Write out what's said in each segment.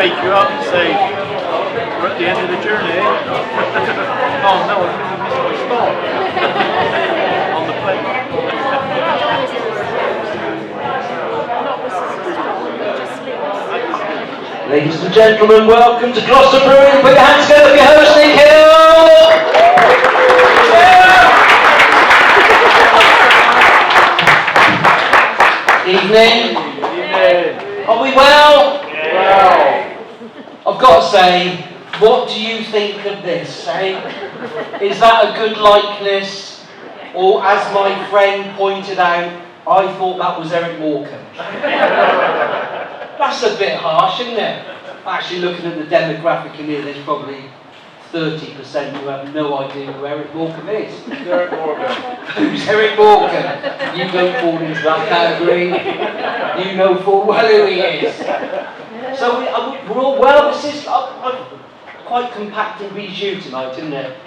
wake you up and say, we're at the end of the journey, eh? Oh no, I think we missed my stop on the plane. Ladies and gentlemen, welcome to Gloucester Brewery. Put your hands together for your host, Nik Hill. Evening. Are we well? Yeah. I've got to say, what do you think of this, eh? Is that a good likeness? Or, as my friend pointed out, I thought that was Eric Morecambe. That's a bit harsh, isn't it? Actually, looking at the demographic in here, there's probably 30% who have no idea who Eric Morecambe is. Eric Morgan. Who's Eric Morecambe? You don't fall into that category. You know full well who he is. So we're all well. This is quite compact and bijou tonight, isn't it?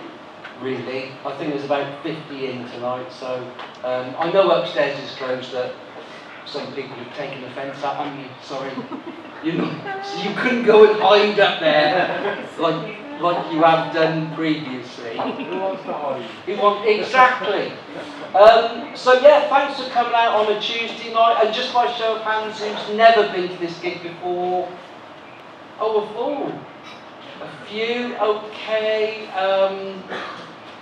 Really. I think there's about 50 in tonight. So I know upstairs is closed that some people have taken offence at, haven't you? Sorry. So you couldn't go and hide up there like you have done previously. Who wants to hide? Exactly. So yeah, thanks for coming out on a Tuesday night. And just by show of hands, who's never been to this gig before? Oh, a few. Okay.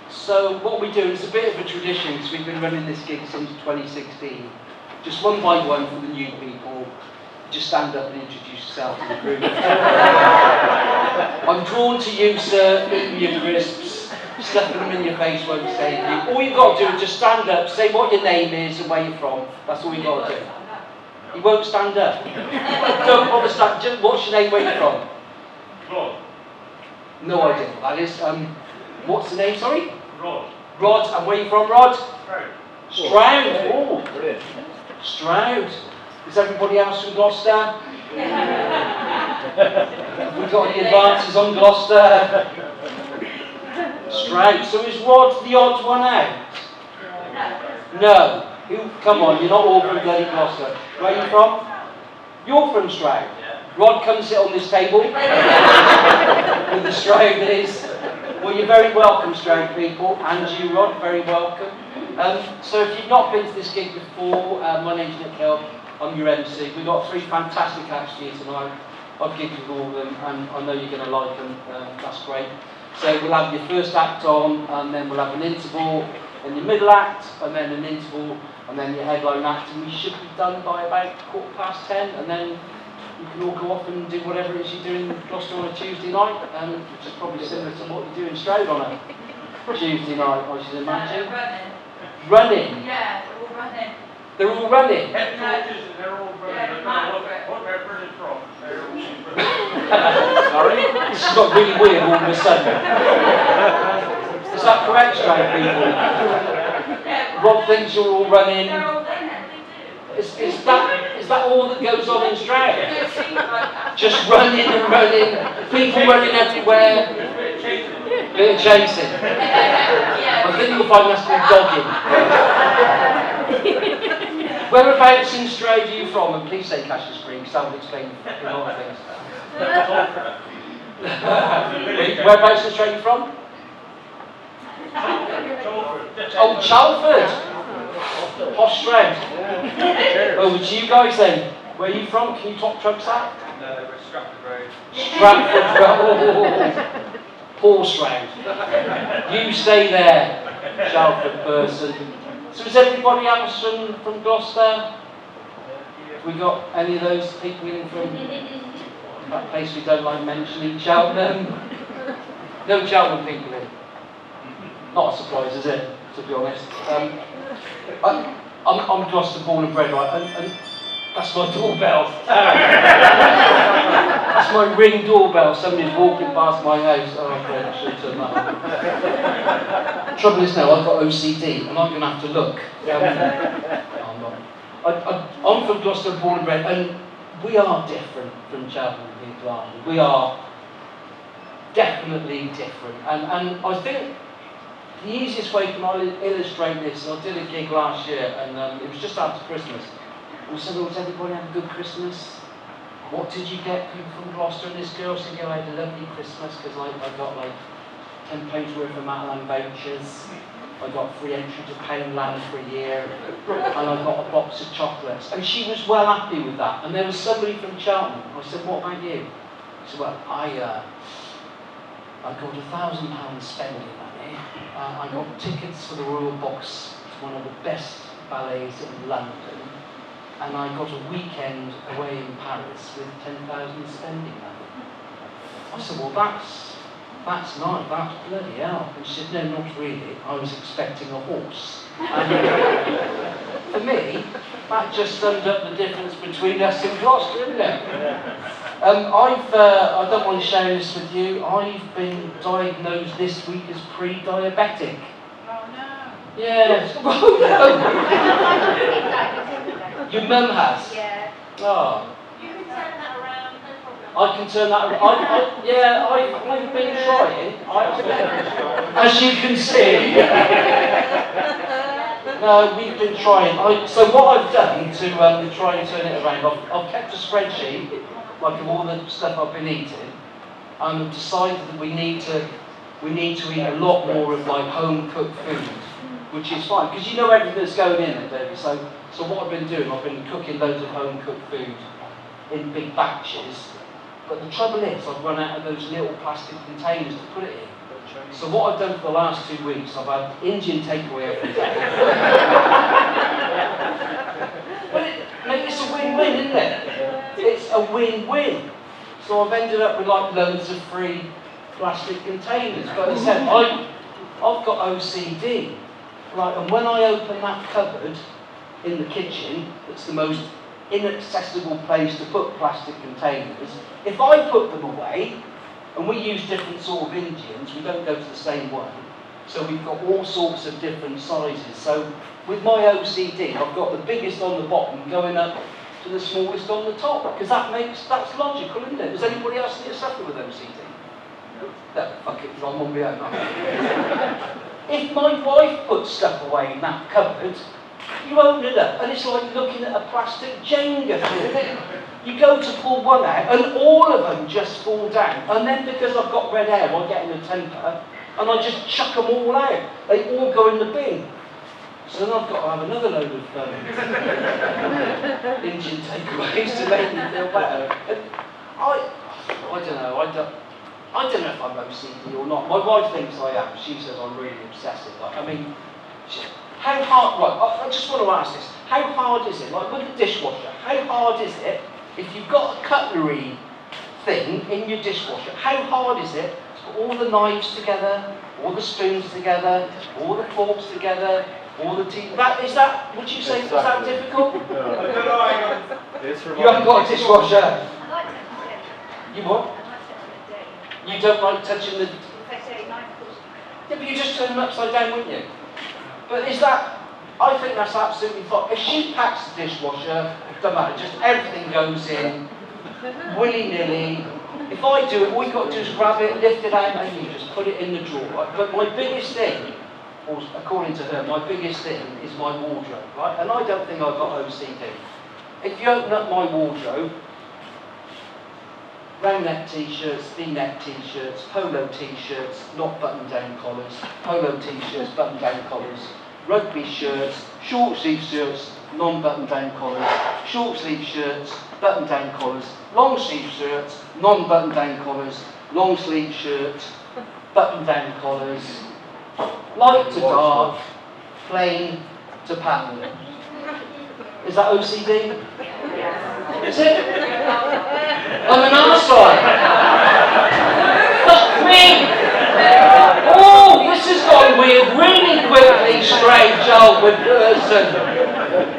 So what we do is a bit of a tradition because we've been running this gig since 2016. Just one by one for the new people. Just stand up and introduce yourself to the group. I'm drawn to you, sir, eating your crisps, stuffing them in your face won't save you. All you've got to do is just stand up, say what your name is and where you're from. That's all you've got to do. He won't stand up. Don't bother stand. Just what's your name, where you're from? Rod. No idea what that is. What's the name, sorry? Rod. Rod, and where you from, Rod? Stroud. Stroud. Oh, Brilliant. Stroud. Is everybody else from Gloucester? Have we got any advances on Gloucester? Stroud. So is Rod the odd one out? No. Who? Come on, you're not all from bloody Gloucester. Where are you from? You're from Stroud. Rod, come sit on this table. Where the Stroud is. Well, you're very welcome, Stroud people. And you, Rod, very welcome. So if you've not been to this gig before, my name's Nik Hill. I'm your MC. We've got 3 fantastic acts here tonight. I've gigged with all of them and I know you're going to like them. That's great. So we'll have your first act on and then we'll have an interval and your middle act and then an interval and then your headline act, and we should be done by about 10:15 and then you can all go off and do whatever it is you do in Gloucester on a Tuesday night, which is probably similar to what you do in Stroud on a Tuesday night, I should imagine. Running? Yeah, we're all running. They're all running? Head torches and they're all running. Yeah, What they're running from? They're all running. Sorry? This has got really weird all of a sudden. Is that correct, Stroud people? Rob thinks you're all running. They're all running, they do. Is that all that goes on in Stroud? It seems like that. Just running and running, people running everywhere, bit of chasing. I think you'll find that's called dogging. Whereabouts in Stroud are you from? And please say Cassius Green, because that will explain a lot of things. Whereabouts in Stroud are you from? Oh, Chalford. Posh Stroud. Over to you guys then. Where are you from? Can you talk trucks out? No, we're Stratford Road. Stratford Road. Poor Stroud. You stay there, Chalford person. So is everybody else from Gloucester? Have we got any of those people in from that place we don't like mentioning, Cheltenham? No Cheltenham people in. Not a surprise, is it, to be honest? I'm Gloucester born and bred, right? And that's my doorbell. That's my ring doorbell. Somebody's walking past my house. Oh, okay, I should turn that on. Trouble is now, I've got OCD, and I'm going to have to look. I'm not. I'm from Gloucester, born and bred, and we are different from Cheltenham people, aren't we? We are definitely different, and I think the easiest way can I illustrate this, and I did a gig last year, and it was just after Christmas. We said, "Oh, does everybody have a good Christmas?" what did you get from Gloucester? And this girl said, I had a lovely Christmas because I got like £10 worth of Matalan vouchers. I got free entry to Poundland for a year, and I got a box of chocolates. And she was well happy with that. And there was somebody from Cheltenham. I said, what about you? She said, well, I got £1,000 spending money. I got tickets for the Royal Box to one of the best ballets in London. And I got a weekend away in Paris with 10,000 spending money. I said, well, that's nice, that's bloody hell. And she said, no, not really. I was expecting a horse. And for me, that just summed up the difference between us and Gloucester, isn't it? I don't mind sharing this with you. I've been diagnosed this week as pre-diabetic. Oh no. Yes. Oh no. Your mum has? Yeah. Oh. You can turn that around, no problem. I can turn that around. I've been trying. As you can see. No, we've been trying. So what I've done to try and turn it around, I've kept a spreadsheet, like of all the stuff I've been eating, and I've decided that we need to eat a lot more of like home cooked food, which is fine because you know everything that's going in it, baby. So what I've been doing, I've been cooking loads of home cooked food in big batches. But the trouble is, I've run out of those little plastic containers to put it in. So what I've done for the last 2 weeks, I've had Indian takeaway every day. But it's a win-win, isn't it? It's a win-win. So I've ended up with like loads of free plastic containers. But as I said, I've got OCD. Right, and when I open that cupboard in the kitchen, that's the most inaccessible place to put plastic containers, if I put them away, and we use different sort of Indians, we don't go to the same one, so we've got all sorts of different sizes. So with my OCD, I've got the biggest on the bottom going up to the smallest on the top, because that's logical, isn't it? Does anybody else need to suffer with OCD? No, fuck it, I'm on my own. If my wife puts stuff away in that cupboard, you open it up, and it's like looking at a plastic Jenga thing. You go to pull one out, and all of them just fall down. And then because I've got red hair, I get in a temper, and I just chuck them all out. They all go in the bin. So then I've got to have another load of Indian takeaways to make me feel better. And I don't know. I don't know if I'm OCD or not. My wife thinks I am. She says I'm really obsessive. I mean, how hard? Right. I just want to ask this. How hard is it? Like with the dishwasher, how hard is it if you've got a cutlery thing in your dishwasher? How hard is it to put all the knives together, all the spoons together, all the forks together, all the teeth? Would you say, is that difficult? You haven't got a dishwasher. I like to have it. You what? I like to have it dirty. You don't like touching the... If I say knife, Yeah, but you just turn them upside down, wouldn't you? But is that... I think that's absolutely fine. If she packs the dishwasher, it doesn't matter, just everything goes in, willy-nilly. If I do it, all you've got to do is grab it, lift it out, and you just put it in the drawer. Right? But my biggest thing, or according to her, my biggest thing is my wardrobe, right? And I don't think I've got OCD. If you open up my wardrobe, round neck t-shirts, V-neck t-shirts, polo t-shirts, not button-down collars, polo t-shirts, button-down collars, rugby shirts, short sleeve shirts, non-button-down collars, short sleeve shirts, button-down collars, long sleeve shirts, non-button-down collars, long sleeve shirts, button-down collars, light to dark, plain to pattern. Is that OCD? Is it? I'm an arsehole. Fuck me! Oh, this has gone weird really quickly, strange childhood person.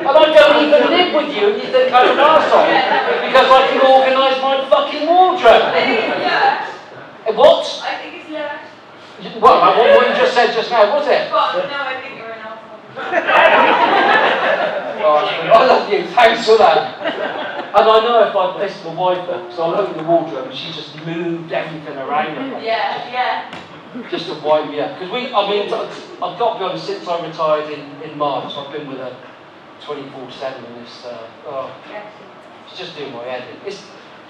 And I don't even live with you and you think I'm an arsehole because I can organise my fucking wardrobe. What? I think it's left. Well, what you just said just now, was it? But no, I think you're an asshole. I love you, thanks for that. And I know if I pissed my wife off, so I'll open the wardrobe and she just moved everything around the place. Yeah. Just to wind me up. Because I've got to be honest, since I retired in March, I've been with her 24/7 and it's just doing my head in.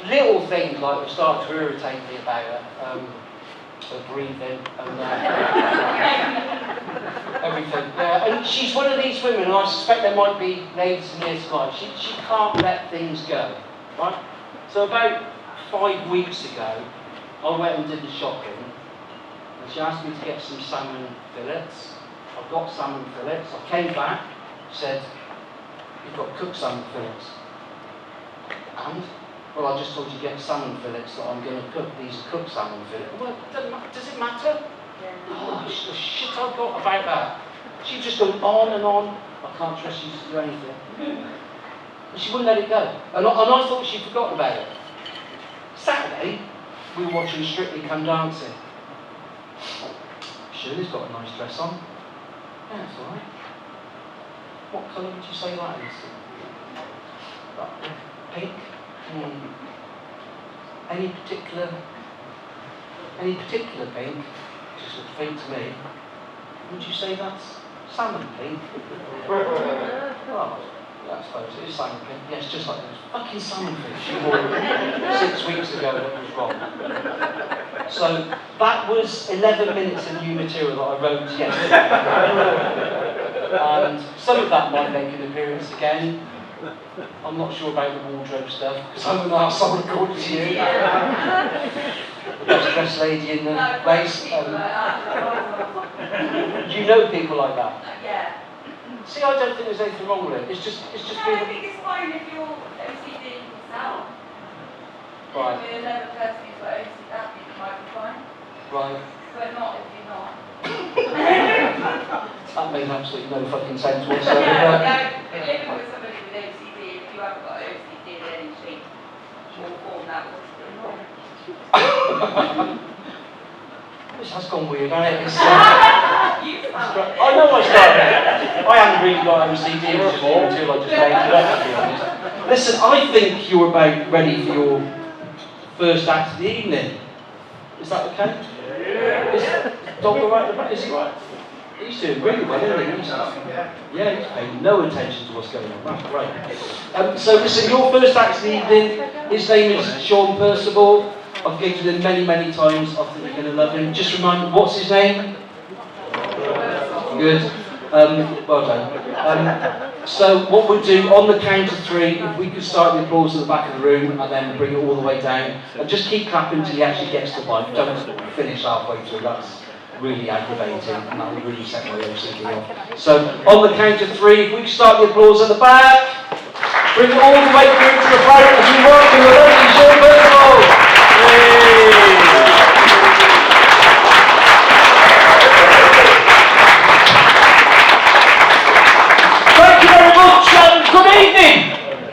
little things like have started to irritate me about her. Her breathing and everything. Yeah, and she's one of these women, and I suspect there might be ladies in here tonight. She can't let things go, right? So about 5 weeks ago, I went and did the shopping, and she asked me to get some salmon fillets. I got salmon fillets. I came back, said, "You've got cooked salmon fillets." And? Well, I just told you to get salmon fillets that I'm going to cook. These are cooked salmon fillets. Well, does it matter? Oh, the shit I got about that. She just goes on and on. I can't trust you to do anything. And she wouldn't let it go. And I thought she'd forgotten about it. Saturday, we were watching Strictly Come Dancing. Shirley's got a nice dress on. Yeah, it's alright. What colour would you say that is? Pink? Any particular pink, just looks pink to me. Would you say that's salmon pink? Well, yeah, I suppose it is salmon pink. Yes, just like those fucking salmon pink she wore 6 weeks ago that was wrong. So that was 11 minutes of new material that I wrote yesterday. And some of that might make an appearance again. I'm not sure about the wardrobe stuff, because I'm an arsehole according to you. The best dressed lady in the place. You know people like that? Yeah. See, I don't think there's anything wrong with it. It's just No, being... I think it's fine if you're OCD yourself. Right. If you're another person who's got OCD, that might be fine. Right. But not if you're not. That made absolutely no fucking sense No, whatsoever. no, living with somebody with OCD, if you haven't got OCD in any shape or form, that was wrong. This has gone weird, hasn't it? It's, You started. I know I started. I haven't really got OCD before until I just made it up, to be honest. Listen, I think you're about ready for your first act of the evening. Is that okay? Is Dog all right at the back? Is he right? He's doing really well, isn't he? Yeah, he's paying no attention to what's going on. That's great. So listen, your first act of the evening, his name is Sean Percival. I've gigged with him many, many times. I think you're going to love him. Just remind me, what's his name? Good. Well done. So what we'll do, on the count of 3, if we could start the applause at the back of the room and then bring it all the way down. And just keep clapping until he actually gets to the mic. Don't finish halfway through. That's really aggravating and that will really set my OCD off. So on the count of 3, if we could start the applause at the back. Bring it all the way through to the front as we welcome the lovely Sean Percival. Thank you very much and good evening.